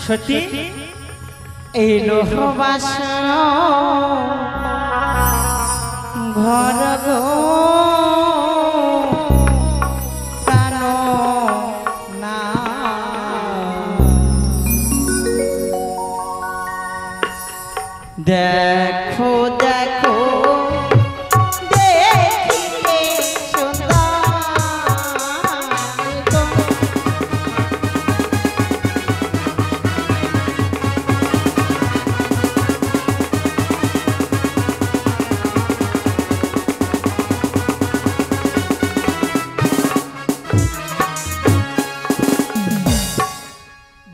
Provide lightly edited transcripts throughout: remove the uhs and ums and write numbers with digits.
সত্যি এই লোহবাস ঘর গো প্রাণ না দেখো দেখো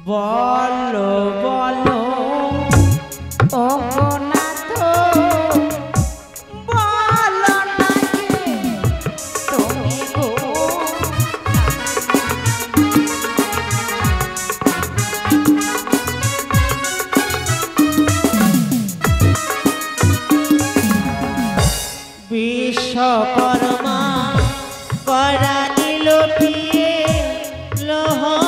বলো বলো ও নাথ বলো না তুমি গো বিশ্বকর্মা করা নিল পিয়ে লোহর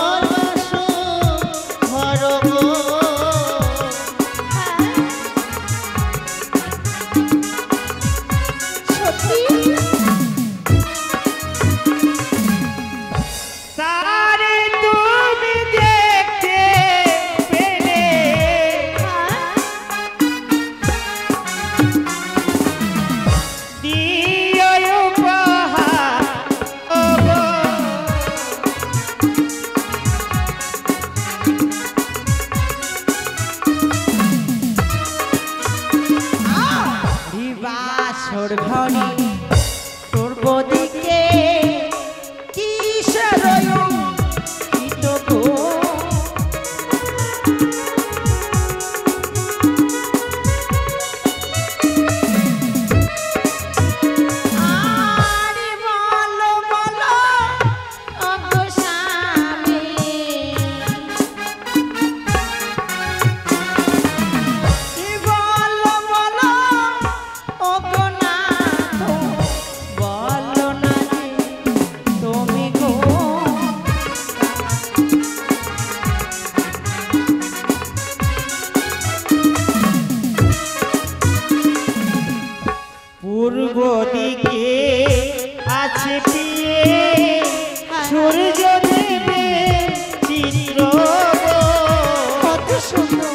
ঘড়ি পূর্ব দিকে কিসের পূর্ব দিকে আছে পিয়ে সূর্য দেবে চিত্র কত সুন্দর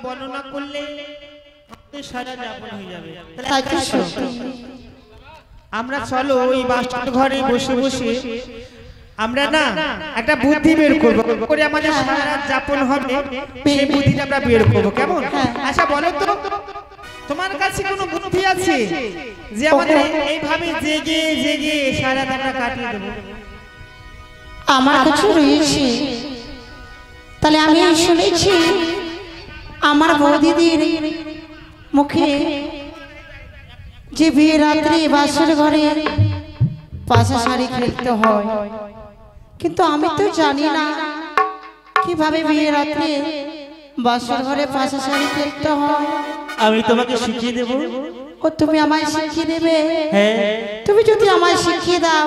বর্ণনা করলে সারা যাপন হয়ে যাবে। আমরা চলো ওই বাসর ঘরে বসে বসে আমরা না একটা বুদ্ধি বের করব করে আমাদের সারা যাপন হবে সেই বুদ্ধিটা আমরা বের করব কেমন? আচ্ছা বলো তো তোমার কাছে কোনো বুদ্ধি আছে যে আমাদের এইভাবে জেগে জেগে সারা আমরা কাটিয়ে দেব? আমার কাছে রয়েছে। তাহলে আমি শুনেছি আমার বৌদিদির মুখে যে বিয়ে রাত্রে বাসর ঘরে পাশা শাড়ি খেলতে হয়, কিন্তু আমি তো জানি না কিভাবে বিয়ে রাত্রে বাসর ঘরে পাশা শাড়ি খেলতে হয়। আমি তোমাকে শিখিয়ে দেব। ও তুমি আমায় শিখিয়ে দেবে? হ্যাঁ, তুমি যদি আমায় শিখিয়ে দাও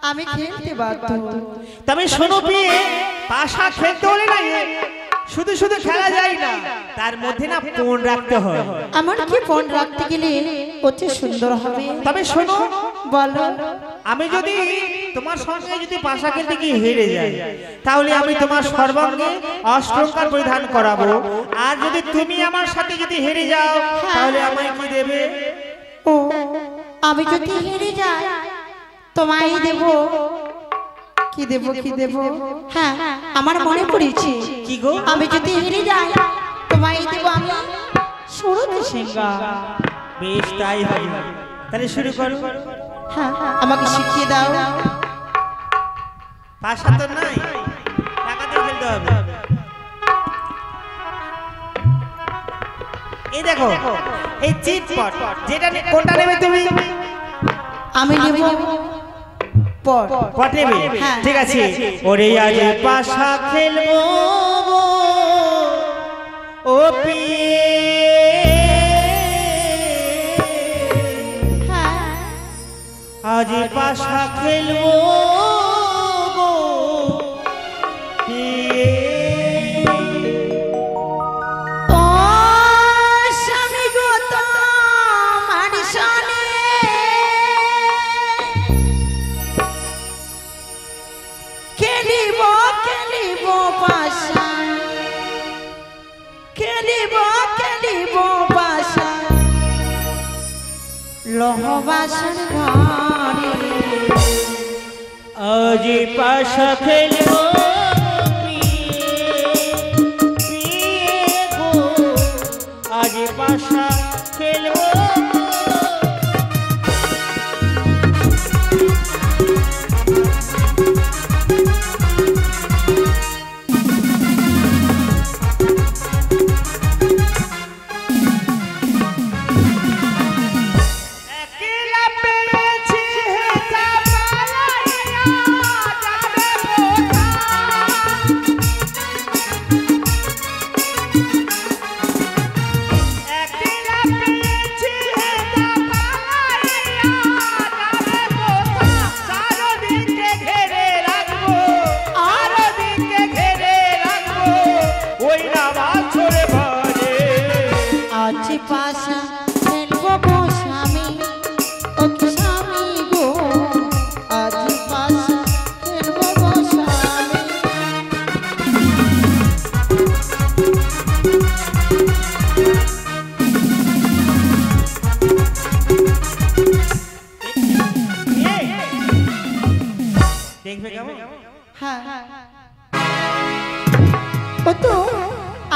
আমি খেলতে বাধ্য। তবে শোনো বিয়ে পাশা খেলতে হলে না শুধু শুধু খেলা যায় না, তার মধ্যে না পণ রাখতে হয়। আমার কি পণ রাখতে গেলে অতি সুন্দর হবে। তবে শোনো বলো, আমি যদি তোমার সঙ্গে যদি পাশা খেলতে গিয়ে হেরে যাই তাহলে আমি তোমার সর্বাঙ্গে অষ্টঙ্কার পরিধান করাবো, আর যদি তুমি আমার সাথে যদি হেরে যাও তাহলে আমায় কি দেবে? ও আমি যদি হেরে যাই তোমায় দেব। কি দেব কি দেব? হ্যাঁ আমার মনে পড়েছে। কি গো? আমি যদি হেরে যাই তোমায় দেব আমি সুরত সিংহা। বেশ তাই হবে, তাহলে শুরু করো। হ্যাঁ আমাকে শিখিয়ে দাও। পাশা তো নাই, টাকা দিয়ে খেলতে হবে। এই দেখো এই চিটপট যেটা কোনটা নেবে তুমি? আমি নেব পট। পট নেবে? ঠিক আছে। ওরে আজ পাশা খেলবো ও পিয়ে, আজ পাশা খেলবো পিয়ে। লোহবাসন ঘরে আজ পাশা খেলবো আজ পাশা খেলবো।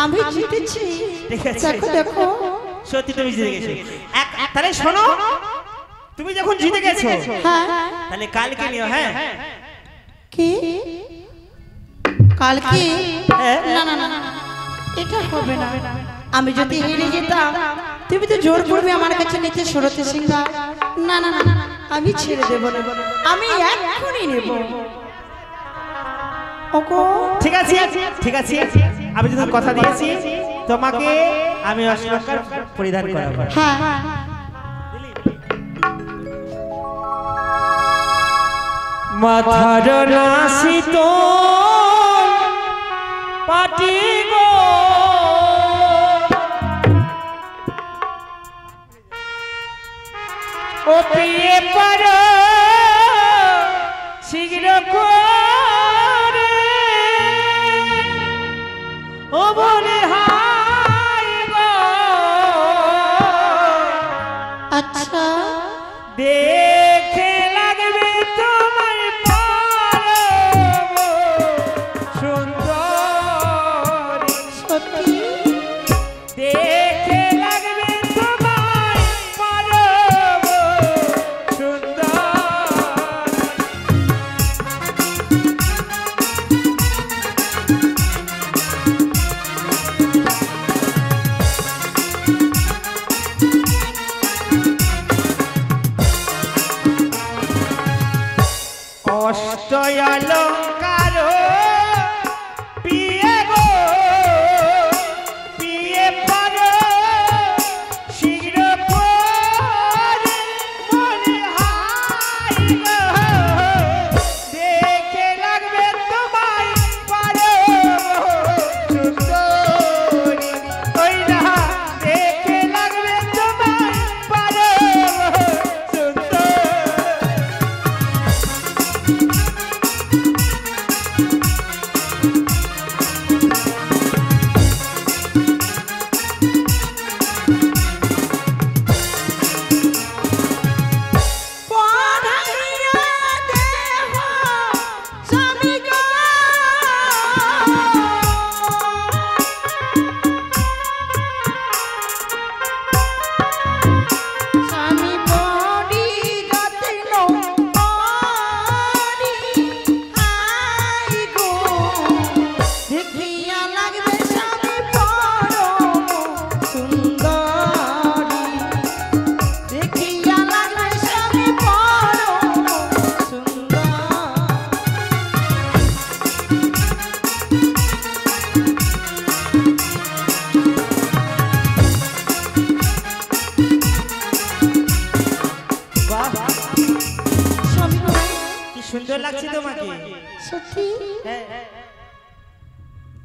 আমি জিতেছি। দেখো দেখো সত্যি তুমি জিতে গেছো। তাহলে শোনো, তুমি যখন জিতে গেছো তাহলে কালকে নিও। হ্যাঁ কি কালকে? না না না এটা হবে না। আমি যদি হেরে যেতাম তুমি তো জোর করবে আমার কাছে নিতে সুরতে সিংহা। না না না আমি ছেড়ে দেব না, আমি এখনই নেব। ওগো ঠিক আছে ঠিক আছে, আমি যখন কথা দিয়েছি তোমাকে আমি অলংকার পরিধান করাবো। হ্যাঁ মাথার রাশি তো পাটি গো ও পিয়ে পর শীঘ্র করে ও বলে হাই গো। আচ্ছা দেখে লাগবে তোমার পরম সুন্দর, সত্যি দেখে লাগবে তোমার পরম সুন্দর।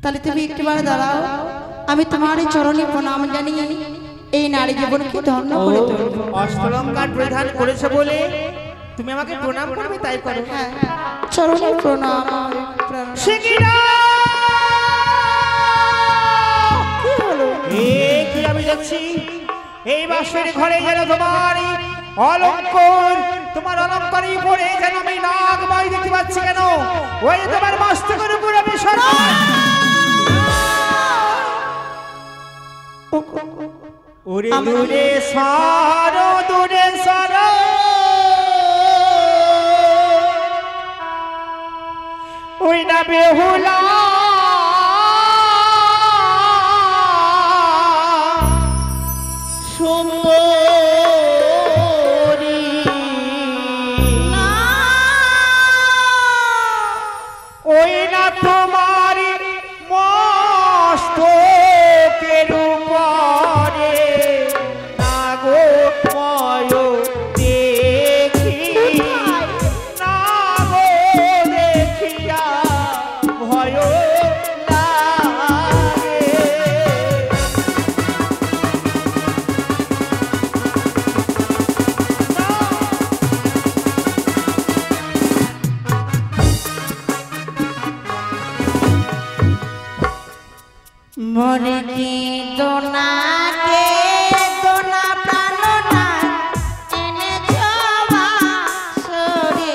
তাহলে তুমি একটিবার দাঁড়াও, আমি তোমার চরণে প্রণাম জানিয়ে এই নারী জীবনকে ধন্য করে তুলব। অষ্টলঙ্কার প্রধান করেছে বলে তুমি আমাকে প্রণাম করবে, তাই করো। হ্যাঁ, চরণে প্রণাম। কি হলো? কি আমি যাচ্ছি এই বাসের ঘরে গেল তোমার অলঙ্কার, তোমার অলঙ্কারই পরে যেন আমি নাগ বাই দেখতে পাচ্ছি। কেন ওই তোমার মস্তকের উপর আমি ওরে দূরে সর, দূরে সর, ওই না বেহুলা সুন্দরী, ওই না তোমার মস্তকের উপরে নাগময় দেখি, নাগ দেখিয়া ভয় লাগে। মনে কি দোনাকে দোনা প্রাণ না এনে জবা সরে,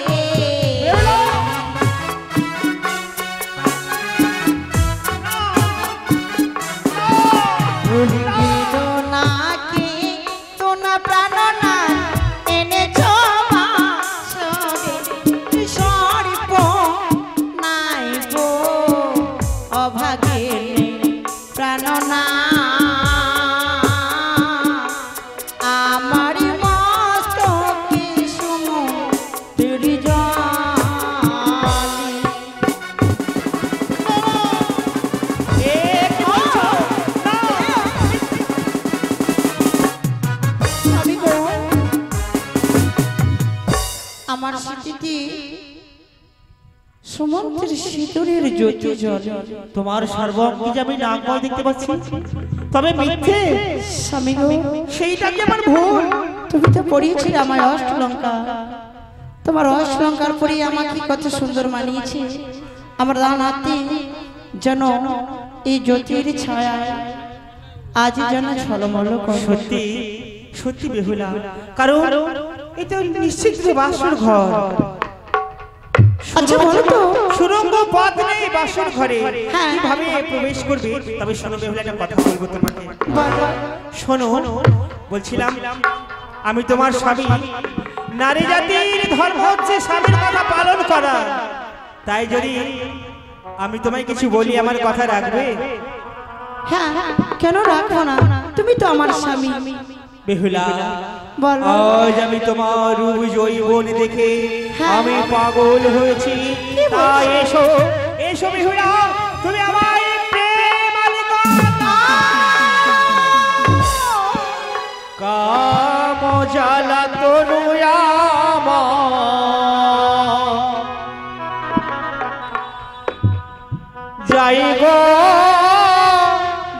মনে কি দোনাকে দোনা প্রাণ না এনে জবা সরে, সর্প নাই গো অভাগে প্রাণনা আমার মস্তকে শুনো তেরি জানি। আমার স্মৃতিতে সুমন্তের সিঁদুরের জ্যোতি জ্বলে। তোমার সর্বাঙ্গে যে আমি নাগ বাই দেখতে পাচ্ছি, তবে মিথ্যে স্বামী গো, সেইটা কি আমার ভুল? তুমি তো পড়িয়েছিলে আমার অষ্টলঙ্কা, তোমার অষ্টলঙ্কার পরে আমাকে কত সুন্দর মানিয়েছে। আমার ডান হাতে যেন এই জ্যোতির ছায়া আজ যেন ছলমল করে। সত্যি সত্যি বেহুলা, কারণ এটা নিশ্চিত বাসর ঘর। আচ্ছা বলো তো, সুরঙ্গ পথ নেই বাসর ঘরে, হ্যাঁ। কিভাবে প্রবেশ করবে? তবে শোনো বেহুলা, একটা কথা বলবো তোমাকে। বলো। শোনো, বলছিলাম আমি তোমার স্বামী, নারী জাতির ধর্ম হচ্ছে স্বামীর কথা পালন করা। তাই যদি আমি তোমায় কিছু বলি, আমার কথা রাখবে? হ্যাঁ, কেন রাখবো না? তুমি তো আমার স্বামী। বেহুলা, বলো। আজ আমি তোমার রূপ যৌবন দেখে আমি পাগল হয়েছি। তাই এসো, এসো বেহুলা, তুমি আমায় কাম জ্বালা তনু যাই গো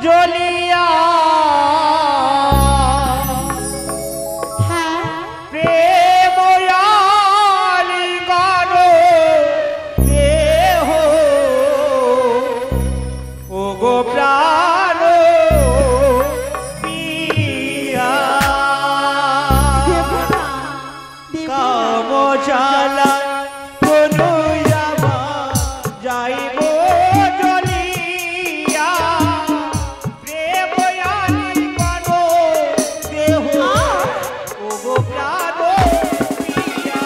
জ্বলিয়া, প্রেময়ালি গানো দেহ ও গো প্রাণ পিয়া, কাম জ্বালা তনু যাই গো জ্বলিয়া, প্রেময়ালি গানো দেহ ও গো প্রাণ পিয়া।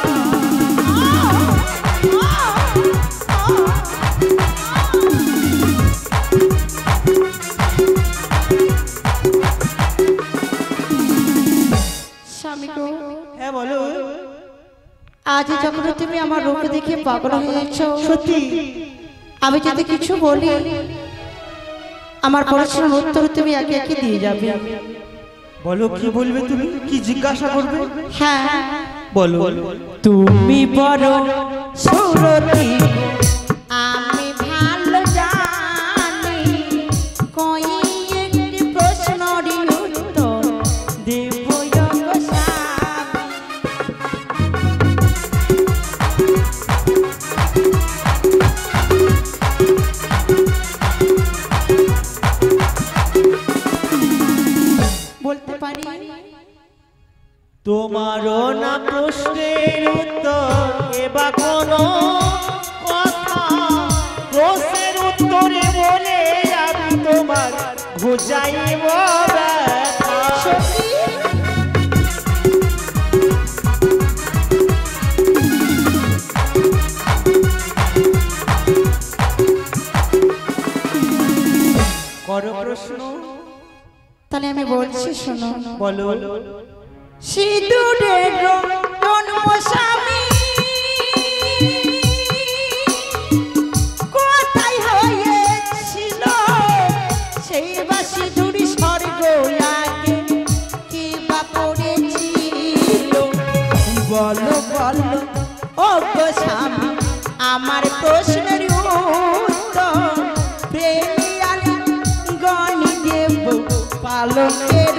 স্বামী গো, হ্যাঁ বলো। আজ যখন তুমি আমার রূপ দেখে পাগল হয়েছো, সত্যি আমি যদি কিছু বলি আমার প্রশ্নের উত্তর তুমি একে একে দিয়ে যাবে। বলো, কি বলবে তুমি? কি জিজ্ঞাসা করবে? হ্যাঁ, বলো। তুমি বড় সুরতি, আমি তোমারও না প্রশ্নের উত্তর এবা কোনো কথা, প্রশ্নের উত্তরে বলে আমি তোমার ঘুচাইব ব্যথা। করো প্রশ্ন। তাহলে আমি বলছি শোনো। বলো। সিঁদুরের জন্ম স্বামী কোথায় হয়েছিল, সেই বা সিঁদুর স্বর্গ লাগে কি বা পড়েছিল। বলো বলো ও গো স্বামী আমার প্রশ্নের উত্তর, প্রেমিয়ালি গণি দেব পালকের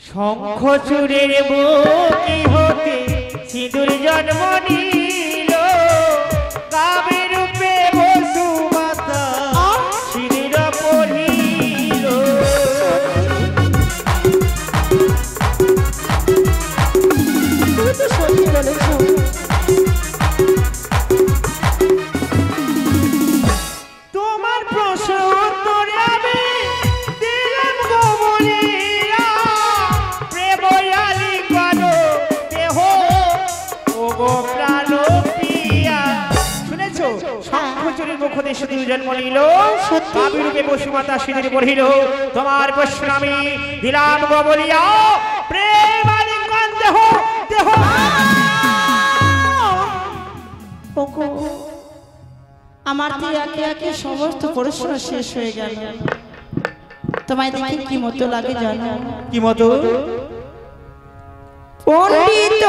শঙ্খ চূড়ের বুকে হতে সিঁদুর জন্ম নিল, কাবে রূপে বসুমাতা সিঁদুর পড়িল। তোমার প্রশ্ন উত্তরে আমি দিলাম গো বলিয়া, প্রেময়ালি করো দেহ ও গো প্রাণ প্রিয়া। শুনেছো? শঙ্খচূড়ের মুখ হতে সিঁদুর জন্ম নিল, কাবে রূপে বসুমাতা সিঁদুর পড়িল। তোমার প্রশ্ন আমি দিলাম গো বলিয়া, প্রেমালি দেহ দেহ। আমার তো একে একে সমস্ত প্রশ্ন শেষ হয়ে গেল। তোমায় দেখে কি মতো লাগে জানো? কি মতো? পণ্ডিত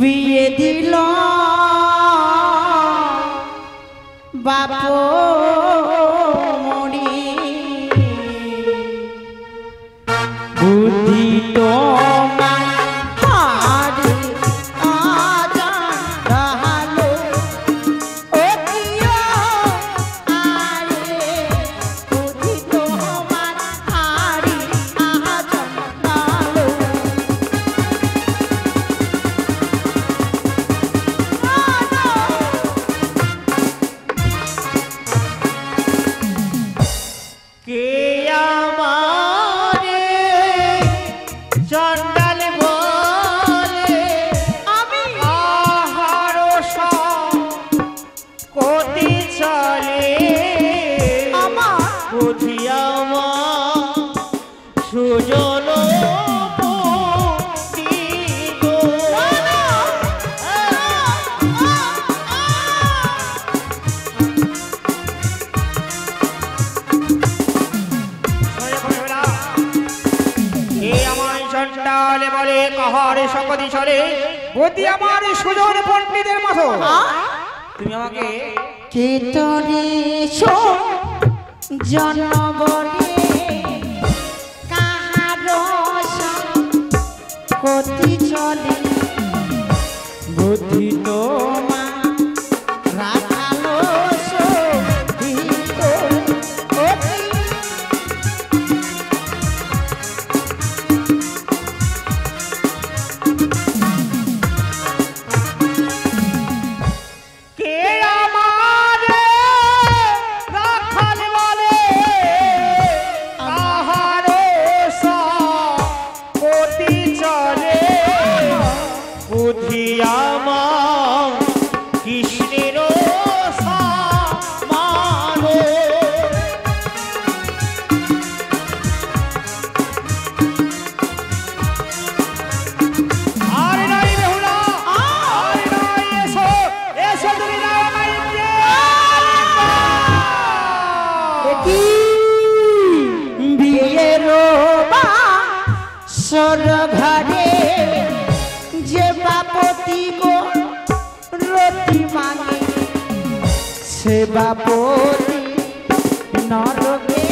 বিয়ে দিল বাপ মরি, বুদ্ধি তোমার হারে আজান রাহালো, ও কিও আরে বুদ্ধি তোমার হারে আজান রাহালো। কে আমারে চন্ডাল বলে আমি আহার কোটি চলে, আমার বুঝি আমার সুজন বলে কাহারে সকতি চলে, বুদ্ধি আমার সুজন পণ্ডিতের মতো। তুমি আমাকে কে তোরে জনবরে কাহারো কতি চলে, বুদ্ধি তোমার রাখালো সহিত অতি। কে আমারে রাখাল বলে কাহারে কোটি চলে, বুদ্ধি আমার কৃষ্ণের সমান। রতি গো রতি মাগে সেবাপতি নরকে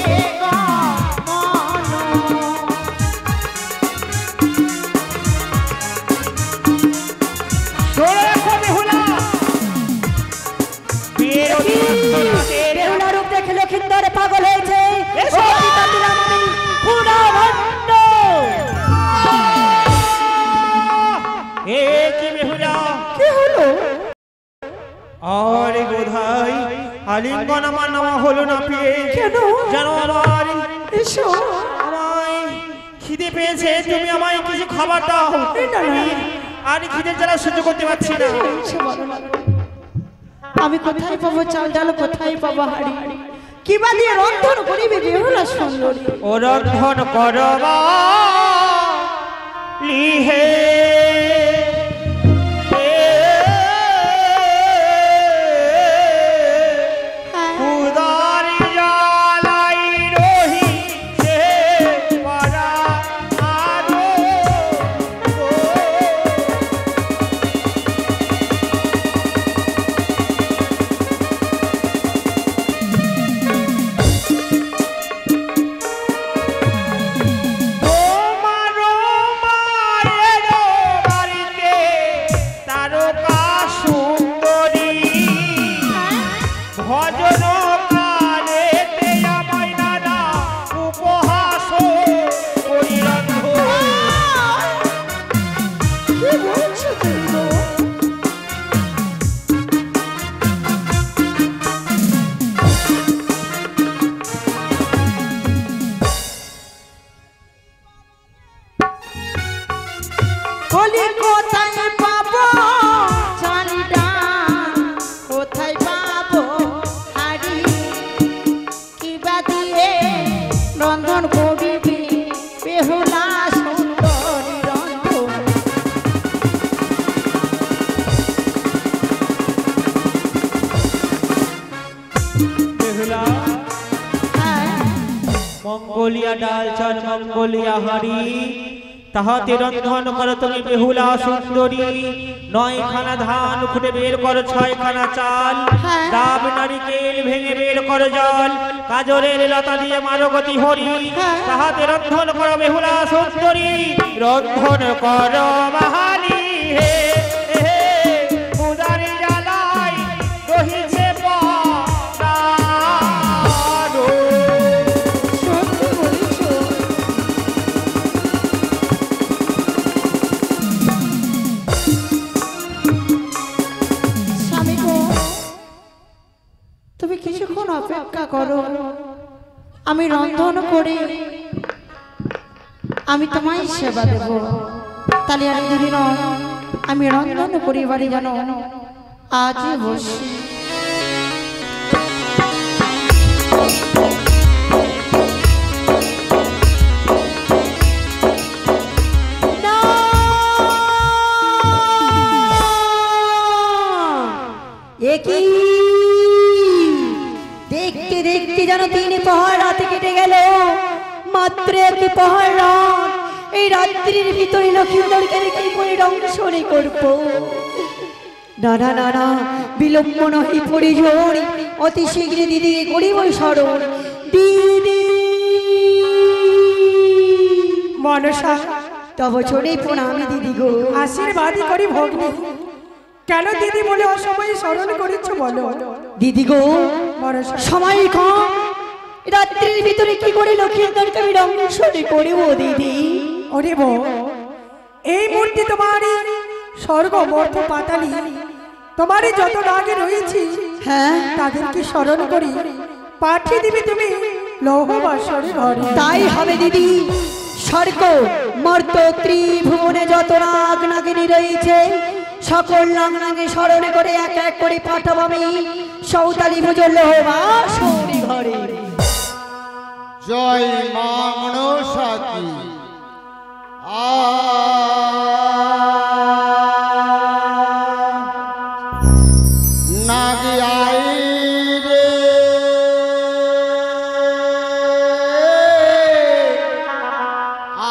লক্ষিন্দর পাগল হয়েছে কি হলো? আরে বোধাই আলিঙ্গন আমার নামা হলো না পেয়ে কেন জানো আমার এসো আমায় খিদে পেয়েছে তুমি আমায় কিছু খাবার দাও আর খিদের জ্বালা সহ্য করতে পারছি না আমি কোথায় পাবো চাল ডাল কোথায় পাবো হাড়ি কিবা দিয়ে রন্ধন করিবে বেহুলা সুন্দরী ও রন্ধন করবা লিহে মঙ্গলিয়া ডাল চাল মঙ্গলিয়া হাড়ি তাহাতে রন্ধন করো তুমি বেহুলা সুন্দরী 9 খানা ধান খুঁটে বের করো 6 খানা চাল ডাব নারিকেল ভেঙে বের করো জল কাজলের লতা দিয়ে মারো গতি হরি তাহাতে রন্ধন করো বেহুলা সুন্দরী রন্ধন করো বাহালি হে উদারি জ্বালাই রহিছে অপেক্ষা করো আমি রন্ধন করে আমি তোমায় সেবা দেব তাহলে আর দুদিন আমি রন্ধন করি বাড়ি জানো আজই বসি একই দেখতে দেখতে যেন 3 প্রহর রাত কেটে গেল মাত্র 1 প্রহর রাত এই রাত্রির ভিতরে লক্ষ্মীন্দরকে কি করে রংসরে করব না না না না বিলম্ব নহি পরিজন অতি শীঘ্র দিদি করিব স্মরণ দিদি মনসা তব চলে প্রণামী দিদি গো আশীর্বাদই করি ভগ্নী কেন দিদি বলে অসময়ে স্মরণ করেছ বলো দিদি গো সময় কম রাত্রির ভিতরে কি করে লক্ষ্মীন্দরকে আমি রংসরে করব দিদি ওরে বো এই মূর্তি তোমারই স্বর্গ মর্ত পাতালি তোমারই যত রাগে রয়েছি হ্যাঁ তাদেরকে স্মরণ করি পাঠিয়ে দিবে তুমি লৌহ বাসরে ঘরে তাই হবে দিদি স্বর্গ মর্ত ত্রিভুবনে যত নাগ নাগিনী রয়েছে সকল নাগনাকে স্মরণ করে এক এক করে পাঠাবো আমি সৌতালি পুজোর লৌহ বাসরে ঘরে জয় মা মনসা কি নাগি আই রে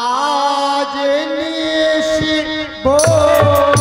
আজ নিশি বোর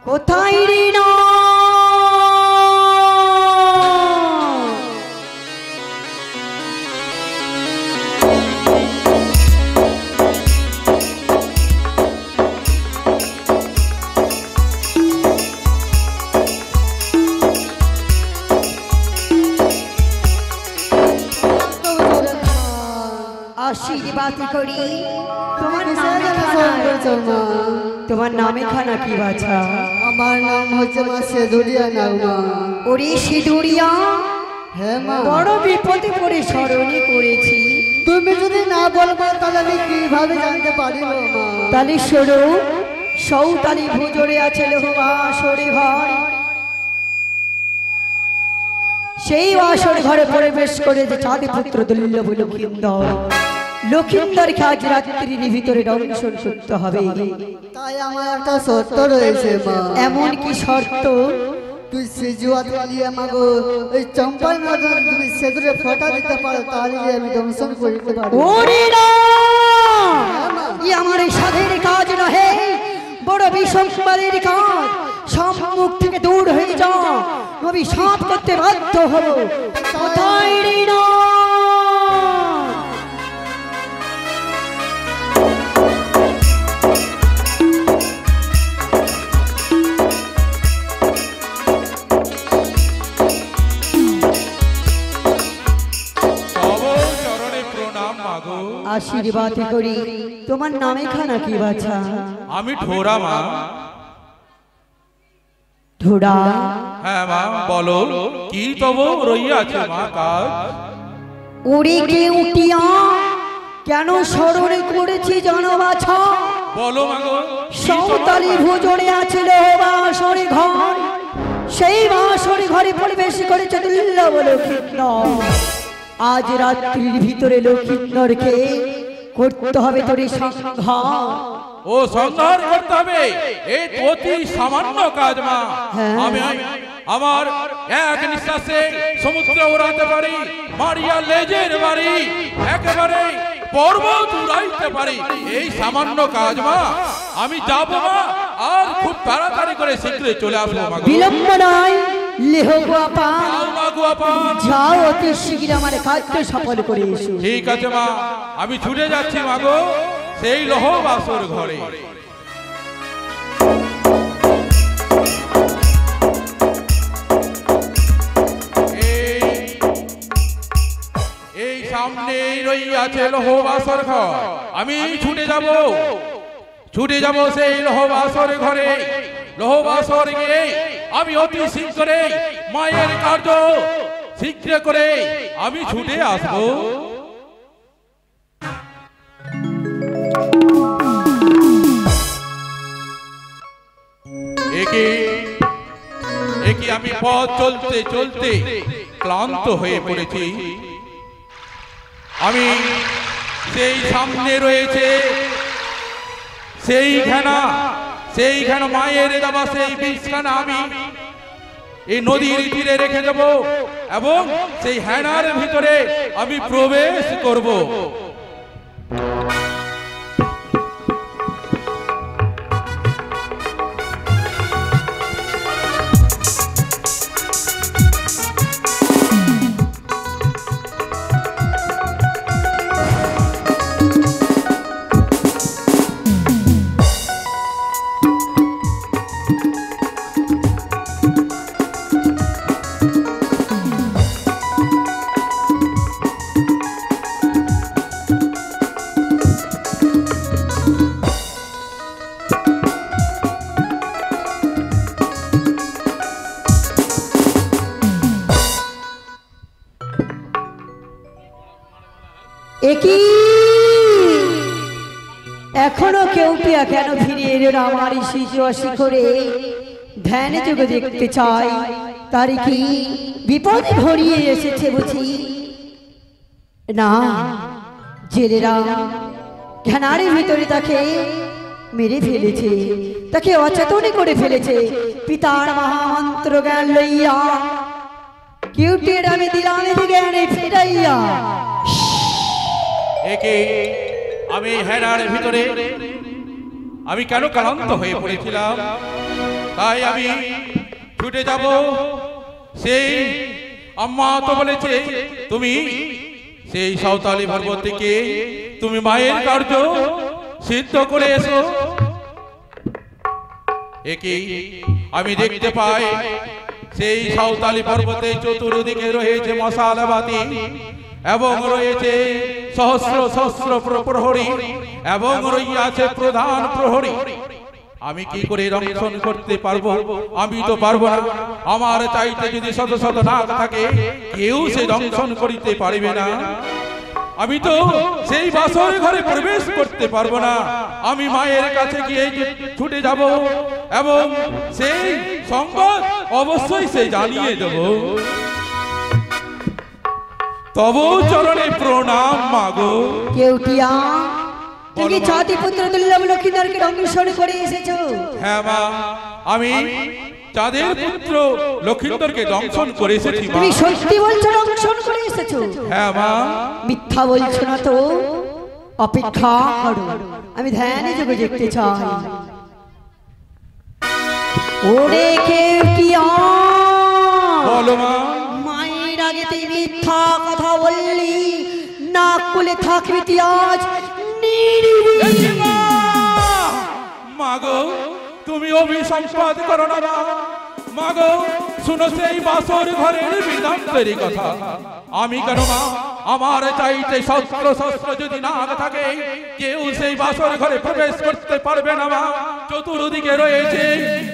কোথায় রে না আশীর্বাদ করি তোমার নামে খানা তোমার নামে খানা কি বাছা আমার নাম হচ্ছে মা সেদুরিয়া নাও মা। ওরে সিঁদুরিয়া হ্যাঁ মা, বড় বিপদে পড়ে স্মরণে করেছি তুমি যদি না বলবো তাহলে আমি কিভাবে জানতে পারিব মা? তালি সরু সৌতালি ভুজরে আছে লোহবা সরে ঘর সেই আসর ঘরে প্রবেশ করে যে চাঁদি পুত্র দুর্লভ লক্ষিন্দর লক্ষিন্দরকে আজ রাত্রির ভিতরে দংশন করতে হবে। তাই আমার একটা শর্ত রয়েছে মা। এমন কি শর্ত? তুই সিজুয়া তুলিয়ে মাগো ওই চম্পার মতন তুমি সেদুরে ফটা দিতে পারো, তাহলে আমি দংশন করতে পারবো। ওরে না ই আমার এই সাধের কাজ নহে, বড় বিসম্বাদের কাজ। সম্মুখ থেকে দূর হয়ে যা, নবী সাপ করতে বাধ্য হলো। কোথায় রে না আশীর্বাদ করি তোমার নামে খানা কি বাছা? আমি ঠোরা মা। ঢোড়া? হ্যাঁ মা, বলো কি তব রইয়াছে মা কাজ? ওরে কে উঠিয়া কেন স্মরণে করেছি জানো বাছা? বলো মাগো। সৌতালি ভোজনে আছে বাসরে ঘর, সেই বাসরে ঘরে প্রবেশ করেছে দুর্লভ লক্ষিন্দর। আজ রাত্রির ভিতরে লক্ষিন্দরকে করতে হবে তোর সংহার। ও সংহার করতে হবে? এই তো অতি সামান্য কাজ মা। আমি আমার এক নিঃশ্বাসে সমুদ্র উড়াতে পারি, মারিয়া লেজের বাড়ি একেবারে পর্বত উড়াইতে পারি। এই সামান্য কাজ মা, আমি যাবো মা, আর খুব তাড়াতাড়ি করে শীঘ্রই চলে আসবো মা। বিলম্ব নাই, লেহ গোপাল গোপাল, যাও অতি শীঘ্র আমার কাজটা সফল করে এসো। ঠিক আছে মা, আমি ছুটে যাচ্ছি মাগো সেই লৌহ বাসর ঘরে। এই সামনে রইয়াছে লৌহ বাসর ঘর, আমি ছুটে যাব সেই লৌহ বাসর ঘরে। লৌহ বাসর গিয়ে আমি অতি শীঘ্রে মায়ের কার্য শীঘ্র করে আমি ছুটে আসবো। একে আমি পথ চলতে চলতে ক্লান্ত হয়ে পড়েছি। আমি সেই সামনে রয়েছে সেইখানে মায়ের দেওয়া সেই বিষখানা আমি এই নদীর তীরে রেখে দেব এবং সেই হেনার ভিতরে আমি প্রবেশ করব। একই এখনো কেউ পিয়া কেন ফিরে এলো না আমার শিখরে? ধ্যান যুগে দেখতে চাই তার কি বিপদে ভরিয়ে এসেছে বুঝি না? জেলেরা ঘানারের ভিতরে তাকে মেরে ফেলেছে, তাকে অচেতনে করে ফেলেছে। পিতার মহামন্ত্র জ্ঞান লইয়া কিউটের আমি দিলাম জ্ঞানে ফিরাইয়া। একে আমি হেনার ভিতরে আমি কেন ক্লান্ত হয়ে পড়েছিলাম? তাই আমি ছুটে যাব। সেই আম্মা তো বলেছে তুমি সেই সাঁওতালি পর্বত থেকে তুমি মায়ের কার্য সিদ্ধ করে এসো। একই আমি দেখতে পাই সেই সাঁওতালি পর্বতে চতুর্দিকে রয়েছে মশালবাতি এবং রয়েছে সহস্র সহস্র প্রহরী এবং রয়েছে প্রধান প্রহরী। আমি কি করে রক্ষণ করতে পারবো? আমি তো পারবো না। আমার চাইতে যদি শত শত নাগ থাকে কেউ সে দংশন করিতে পারবে না। আমি তো সেই বাসর ঘরে প্রবেশ করতে পারবো না। আমি মায়ের কাছে গিয়ে ছুটে যাব এবং সেই সংবাদ অবশ্যই সে জানিয়ে দেব। তব চরণে প্রণাম মাগো। কেউটিয়া তুমি জাতি পুত্র দুর্লভ লক্ষ্মীধরকে দংশন করে এসেছো? হ্যাঁ মা, আমি চাঁদের পুত্র লক্ষ্মীধরকে দংশন করে এসেছি। তুমি সত্যি বলছো দংশন করে এসেছো? হ্যাঁ মা। মিথ্যা বলছো না তো? অপেক্ষা করো, আমি ধ্যানে যোগে দেখতে চাই। ওরে কেউটিয়া, বলো মা। মায়ের আগে তুই মিথ্যা কথা বললি, নাক খুলে থাকবি তুই আজ নির্বিঘ্নে। মাগো তুমি অভিসম্পাদ করো না মাগো। শুনো সেই বাসর ঘরের বৃদ্ধান্তের কথা। আমি কেন মা, আমার চাইতে শস্ত্র শস্ত্র যদি না থাকে কেউ সেই বাসর ঘরে প্রবেশ করতে পারবে না মা। চতুর্দিকে রয়েছে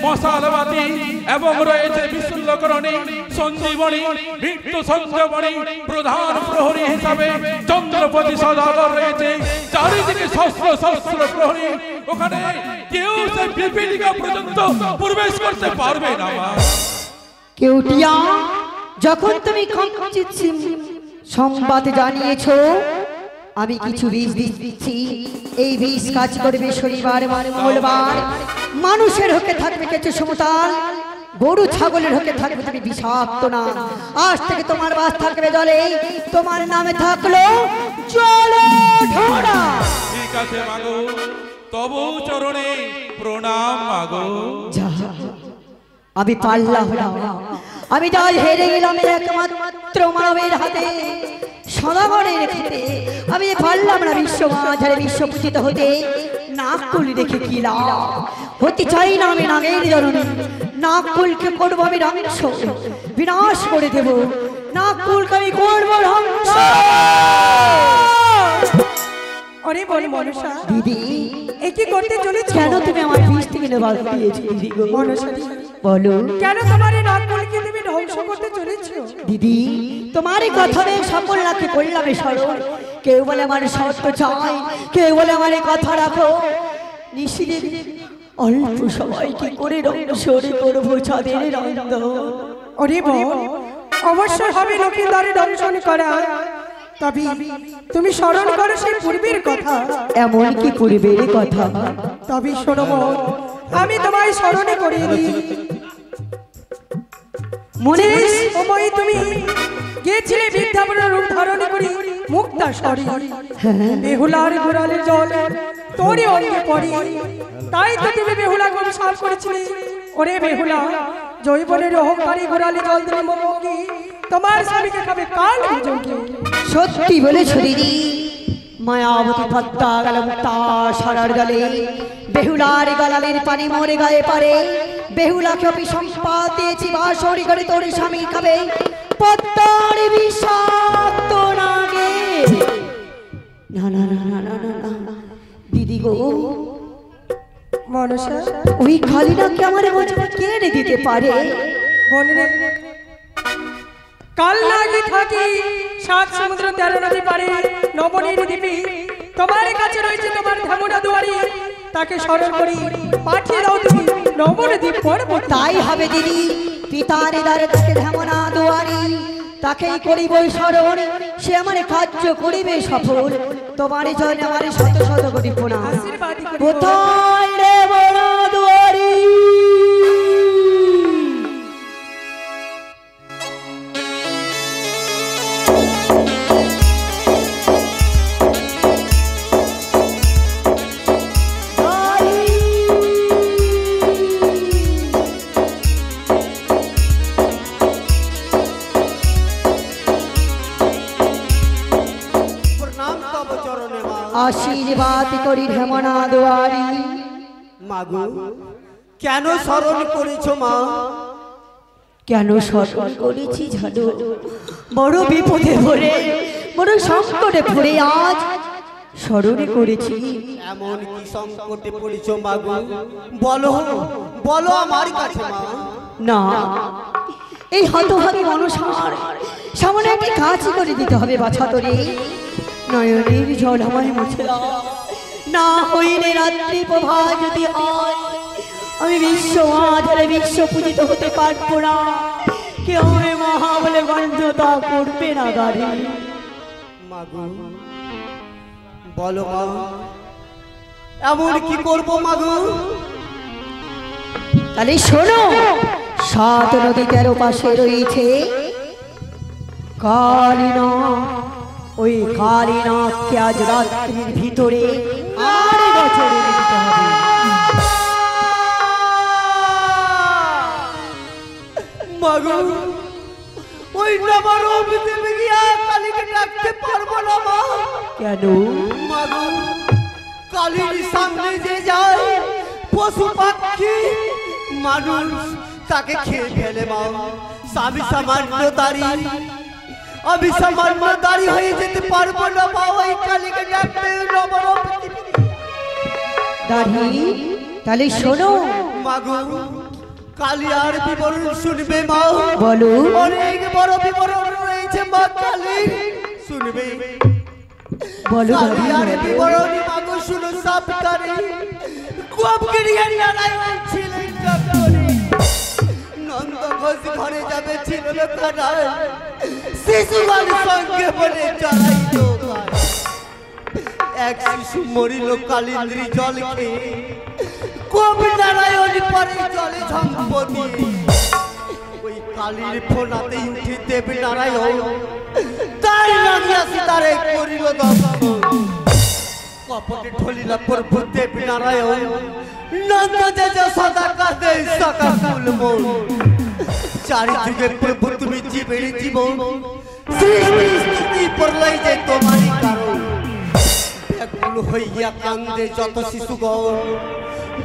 মশালবাতি এবং রয়েছে বিশুল্যকরণী সঞ্জীবনী মৃত্যু সঞ্জীবনী। প্রধান প্রহরী হিসাবে চন্দ্রপতি সদাগর রয়েছে। চারিদিকে শস্ত্র শস্ত্র প্রহরী। ওখানে কেউ সেই পিপীলিকা পর্যন্ত প্রবেশ করতে পারবে না মা। কেউটিয়া, যখন তুমি সংবাদ জানিয়েছো, আমি কিছু বিষ দিচ্ছি। এই বিষ কাজ করবে শনিবার মঙ্গলবার। মানুষের হকে থাকবে কিছু সমতাল, গরু ছাগলের হকে থাকবে তুমি বিষাক্ত না। আজ থেকে তোমার বাস থাকবে জলে, তোমার নামে থাকলো জলে ঢোড়া। ঠিক আছে মাগো, তবু চরণে প্রণাম মাগো। আমি পারলাম না, আমি যাই হেরে গেলাম একমাত্র মানবের হাতে, সদাগরের হাতে। আমি পারলাম না বিশ্ব মাঝারে বিশ্ব পূজিত হতে। নাক কুল রেখে কি লাভ? হতে চাই না আমি নাগের জননী। নাক কুলকে করবো আমি ধ্বংস, বিনাশ করে দেব। নাক কুলকে আমি করবো ধ্বংস। আরে বলি মনসা দিদি, এ কি করতে চলেছ? কেন তুমি আমার বিষ থেকে নেবার দিয়েছো দিদি গো? মনসা বলো, কেন তোমার এই নাক কুলকে তুমি ধ্বংস করতে চলেছ? দিদি তোমার এই কথা সকল রাখে করলাম স্মরণ। কেউ বলে আমার শর্ত চাই, কেউ বলে আমার এই কথা রাখো। নিশিদিন অল্প সময় কি করে রংসরে করবো চাঁদের রন্ধ। ওরে বোন, অবশ্যই হবে লক্ষ্মীধরের দংশন করা। তবে তুমি স্মরণ করো সেই পূর্বের কথা। এমন কি পূর্বের কথা? তবে শোনো বোন, আমি তোমায় স্মরণে করিয়ে দিই। মনে সময় তুমি গেছিলে বৃদ্ধাবন রূপ ধারণ করি মুক্তা সরি। বেহুলার গোড়ালের জল তোরে অঙ্গে পড়ি, তাই তো তুমি বেহুলা গরু সাফ করেছিলে। ওরে বেহুলা, জৈবনের অহংকারী গোড়ালে জল দিলে মঙ্গি, তোমার স্বামীকে খাবে কাল বিজঙ্গি। সত্যি বলেছো দিদি। মায়াবতী পদ্মা গেল মুক্তা সারার গলে, বেহুলার গলালের পানি মরে গায়ে পারে। বেহুলাকে অভিসম্পাদ দিয়েছি বাসরি করে তোর স্বামী খাবে পদ্মার বিষাক্ত নাগে। না না না না না না না দিদি গো, মনসা ওই খালি নাকি আমার বচনে কে এনে দিতে পারে? বনরে কাল লাগি থাকি সাত সমুদ্র 13 নদী পারে নবনীর দ্বীপে। তোমার কাছে রয়েছে তোমার ধামনা দুয়ারি, তাকে স্মরণ করি পাঠিয়ে দাও তুমি নবদ্বীপ পর্বত। তাই হবে দিদি, পিতার দ্বারে তাকে ধামনা দুয়ারি, তাকেই করিব স্মরণ। সে আমার কার্য করিবে সফল। তোমার জন্য আমার শত শত কোটি প্রণাম। আশীর্বাদ করি। কোথায় রে বড় দুয়ারি? আশীর্বাদ করি ঢেমনা দুয়ারি। মাগো কেন স্মরণ করেছো মা? কেন স্মরণ করেছি জানো? বড় বিপদে পড়ে, বড় সংকটে পড়ে আজ স্মরণ করেছি। এমন কি সংকটে পড়েছো মাগো? বলো বলো আমার কাছে মা। না, এই হতভাগী মনসার সামনে একটি কাজ করে দিতে হবে বাছা তোরে। নয়নের জল আমায় মুছে দাও, না হইলে রাত্রি প্রভা যদি হয় আমি বিশ্ব আধারে বিশ্ব পূজিত হতে পারবো না। কেউ আমি মহা বলে গঞ্জতা করবে না গাড়ি। মাগো বলো মা, এমন কি করবো মাগো? তাহলে শোনো, 7 নদী 13 পাশে রয়েছে কালিনা। ওই কালিনাথকে আজ রাত্রির ভিতরে আর বছরে দিতে হবে। মাগো ওই নবরূপ দেবী গিয়া কালীকে ডাকতে পারবো না মা। কেন? মাগো কালীর সামনে যে যায় পশু পাখি মানুষ তাকে খেয়ে ফেলে মা। আমি সামান্য দাঁড়িয়ে, আমি সামান্য দাঁড়িয়ে হয়ে যেতে পারবো না মা। ওই কালীকে ডাকতে নবরূপ দাঁড়ি। তাহলে শোনো মাগো, কালী আর বিবরণ শুনবে মা। বলো। অনেক বড় বিবরণ রয়েছে মা কালী, শুনবে। বলো কালী আর বিবরণ মাগো শুনো সাবধানে। গোপগিরিয়া নারায়ণ ছিলেন জগৎে, নন্দ ঘোষ ঘরে যাবে ছিল লোকানায়, শিশুর সঙ্গে বলে চড়াইতো এক শিশু মরিল কালিন্দ্রি জল খেয়ে। কবি নারায়ণ পরে জলে ঝম্প দিয়ে ওই কালীর ফোনাতে উঠে দেব নারায়ণ তাই লাগিয়া সীতারে করিল দর্শন। কপটে ঢলিলা প্রভু দেব নারায়ণ, নন্দ যে সদা কাঁদে সকাকুল মন। চারিদিকে প্রভু তুমি জীবের জীবন, সৃষ্টি স্থিতি প্রলয় যে তোমারই কারণ। ব্যাকুল হইয়া কান্দে যত শিশুগণ,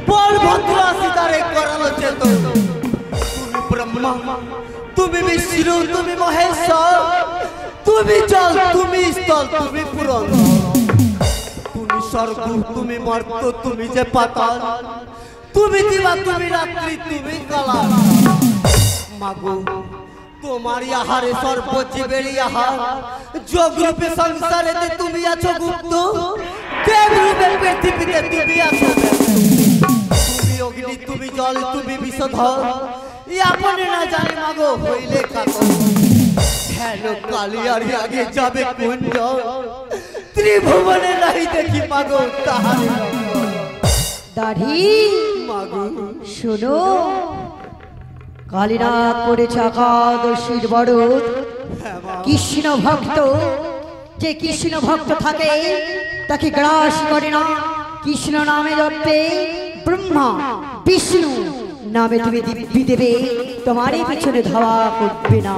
বলভদ্র সীতারে করালো চেতন। তুমি ব্রহ্মা, তুমি বিষ্ণু, তুমি মহেশ্বর, তুমি জল, তুমি স্থল, তুমি পুরন, তুমি স্বর্গ, তুমি মর্ত, তুমি যে পাতাল, তুমি দিবা, তুমি রাত্রি, তুমি কালা। মাগো তোমার আহারে সর্বজীবের আহার, যোগ রূপে সংসারে তুমি আছো গুপ্ত, দেব রূপে পৃথিবীতে তুমি আছো ব্যস্ত। তুমি অগ্নি, তুমি জল, তুমি বিষধর, আপনি না জানি মাগো হইলে কাকর। হেলো কালী আর আগে যাবে কুঞ্জ, ত্রিভুবনে নাই দেখি মাগো তাহার দাড়ি। মাগো শোনো, কালীনাথ করেছে একাদশীর বরত। কৃষ্ণ ভক্ত, যে কৃষ্ণ ভক্ত থাকে তাকে গ্রাস করে না। কৃষ্ণ নামে জপে ব্রহ্মা বিষ্ণু নামে তুমি দিব্যি দেবে, তোমারই পিছনে ধাওয়া করবে না।